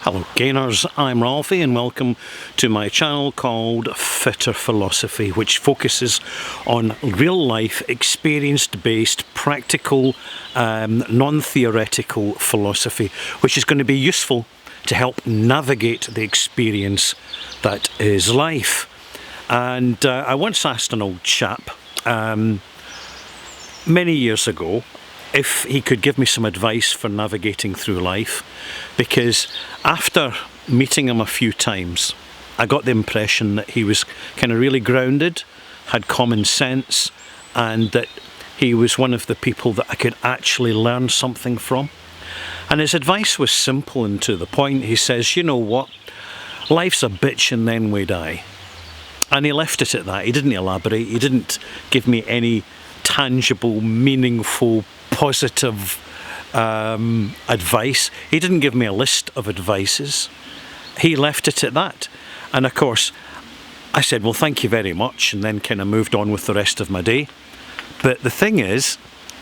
Hello gainers, I'm Ralphie and welcome to my channel called Fitter Philosophy, which focuses on real life, experience-based, practical, non-theoretical philosophy, which is going to be useful to help navigate the experience that is life. And I once asked an old chap many years ago if he could give me some advice for navigating through life, because after meeting him a few times I got the impression that he was kind of really grounded, had common sense, and that he was one of the people that I could actually learn something from. And his advice was simple and to the point. He says, you know what, life's a bitch and then we die. And he left it at that. He didn't elaborate, he didn't give me any tangible, meaningful, positive advice. He didn't give me a list of advices. He left it at that. And of course I said, well, thank you very much, and then kind of moved on with the rest of my day. But the thing is,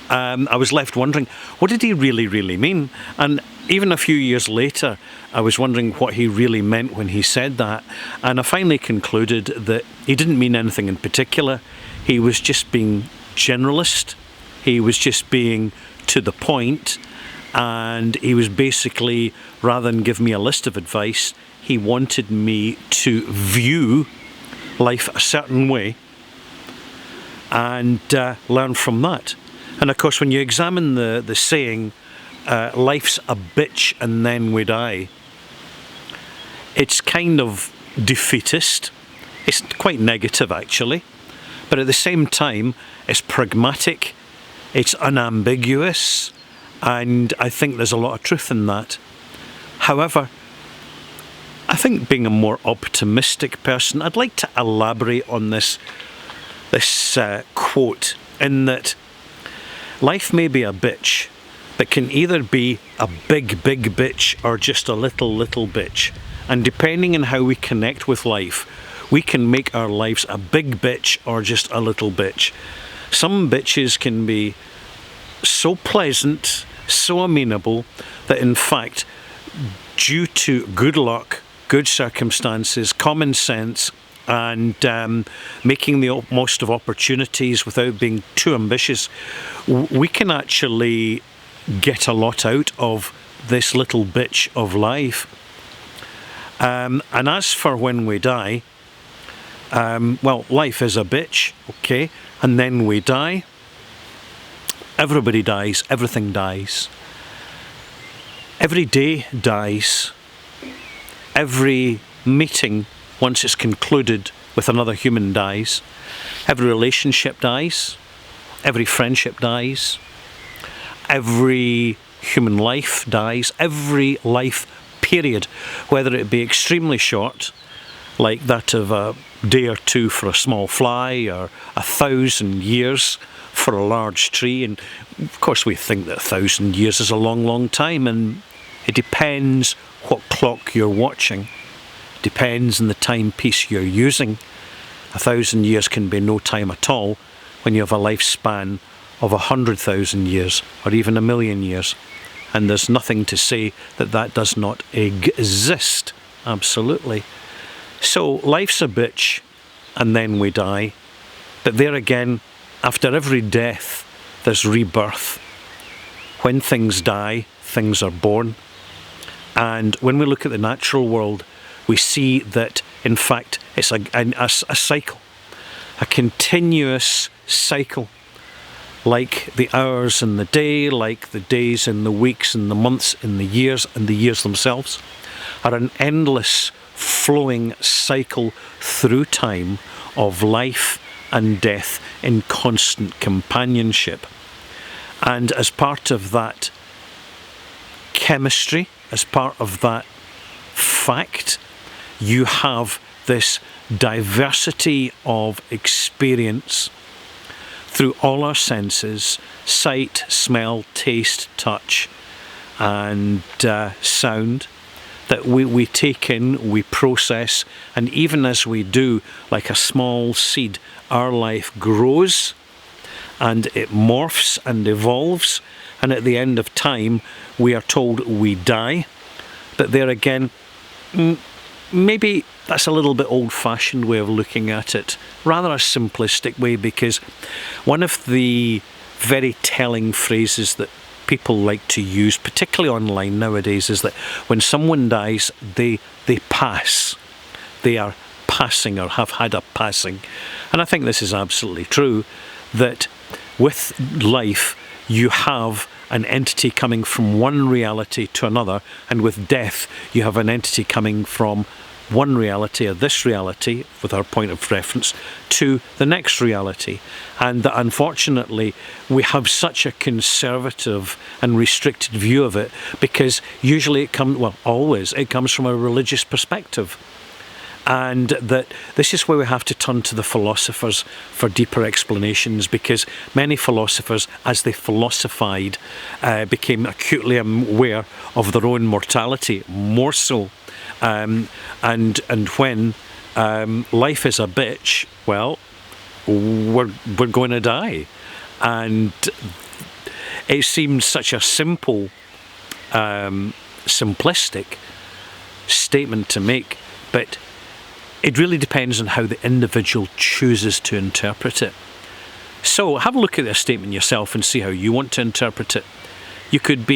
I was left wondering, what did he really mean? And even a few years later I was wondering what he really meant when he said that, and I finally concluded that he didn't mean anything in particular. He was just being generalist, he was just being to the point, and he was basically, rather than give me a list of advice, he wanted me to view life a certain way and learn from that. And of course when you examine the saying, life's a bitch and then we die, it's kind of defeatist. It's quite negative actually, but at the same time it's pragmatic, it's unambiguous, and I think there's a lot of truth in that. However, I think being a more optimistic person, I'd like to elaborate on this quote, in that life may be a bitch, but can either be a big bitch or just a little bitch. And depending on how we connect with life, we can make our lives a big bitch or just a little bitch. Some bitches can be so pleasant, so amenable, that in fact, due to good luck, good circumstances, common sense, and making the most of opportunities without being too ambitious, we can actually get a lot out of this little bitch of life. And as for when we die, well, life is a bitch, okay, and then we die. Everybody dies, everything dies. Every day dies. Every meeting, once it's concluded with another human, dies. Every relationship dies. Every friendship dies. Every human life dies. Every life period, whether it be extremely short, like that of a day or two for a small fly, or 1,000 years for a large tree. And of course we think that 1,000 years is a long time, and it depends what clock you're watching, depends on the timepiece you're using. 1,000 years can be no time at all when you have a lifespan of 100,000 years or even 1,000,000 years, and there's nothing to say that that does not exist. Absolutely. So life's a bitch and then we die, but there again, after every death there's rebirth. When things die, things are born. And when we look at the natural world, we see that in fact it's a cycle, a continuous cycle, like the hours in the day, like the days in the weeks and the months in the years, and the years themselves are an endless flowing cycle through time of life and death in constant companionship. And as part of that chemistry, as part of that fact, you have this diversity of experience through all our senses: sight, smell, taste, touch, and sound, that we take in, we process, and even as we do, like a small seed, our life grows and it morphs and evolves, and at the end of time we are told we die, But there again, maybe that's a little bit old-fashioned way of looking at it, rather a simplistic way, because one of the very telling phrases that people like to use, particularly online nowadays, is that when someone dies, they pass. They are passing or have had a passing. And I think this is absolutely true, that with life you have an entity coming from one reality to another, and with death you have an entity coming from one reality, or this reality with our point of reference, to the next reality. And that unfortunately we have such a conservative and restricted view of it, because usually it comes, well, always it comes from a religious perspective. And that this is where we have to turn to the philosophers for deeper explanations, because many philosophers, as they philosophized, became acutely aware of their own mortality, more so. And when life is a bitch, well, we're going to die. And it seems such a simple, simplistic statement to make, but it really depends on how the individual chooses to interpret it. So have a look at this statement yourself and see how you want to interpret it. You could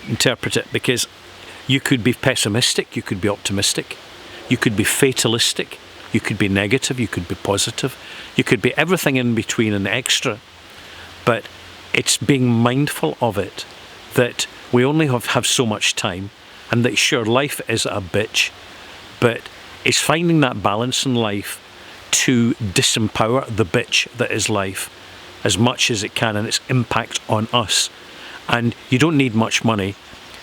interpret it because you could be pessimistic, you could be optimistic, you could be fatalistic, you could be negative, you could be positive, you could be everything in between and extra. But it's being mindful of it, that we only have so much time, and that sure, life is a bitch, but it's finding that balance in life to disempower the bitch that is life as much as it can, and its impact on us. And you don't need much money,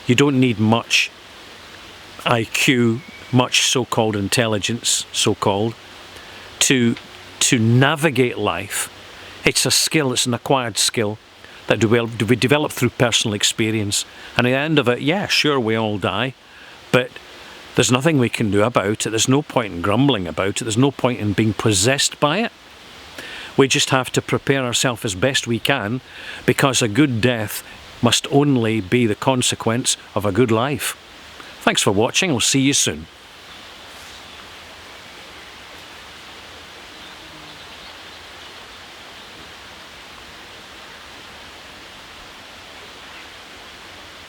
you don't need much IQ, much so-called intelligence, so-called, to navigate life. It's a skill, it's an acquired skill that we develop through personal experience. And at the end of it, yeah, sure, we all die, but there's nothing we can do about it. There's no point in grumbling about it. There's no point in being possessed by it. We just have to prepare ourselves as best we can, because a good death must only be the consequence of a good life. Thanks for watching. I'll see you soon.